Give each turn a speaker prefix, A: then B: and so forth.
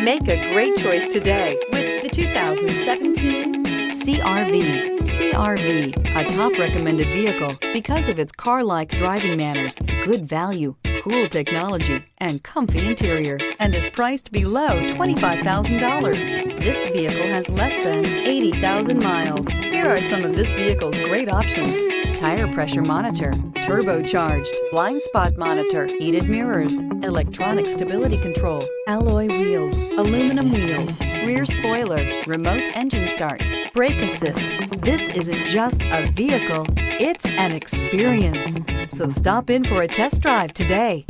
A: Make a great choice today with the 2017 CR-V. CR-V, a top recommended vehicle because of its car-like driving manners, good value, cool technology, and comfy interior, and is priced below $25,000. This vehicle has less than 80,000 miles. Here are some of this vehicle's great options: tire pressure monitor, turbocharged, blind spot monitor, heated mirrors, electronic stability control, alloy wheels, aluminum wheels, rear spoiler, remote engine start, brake assist. This isn't just a vehicle, it's an experience. So stop in for a test drive today.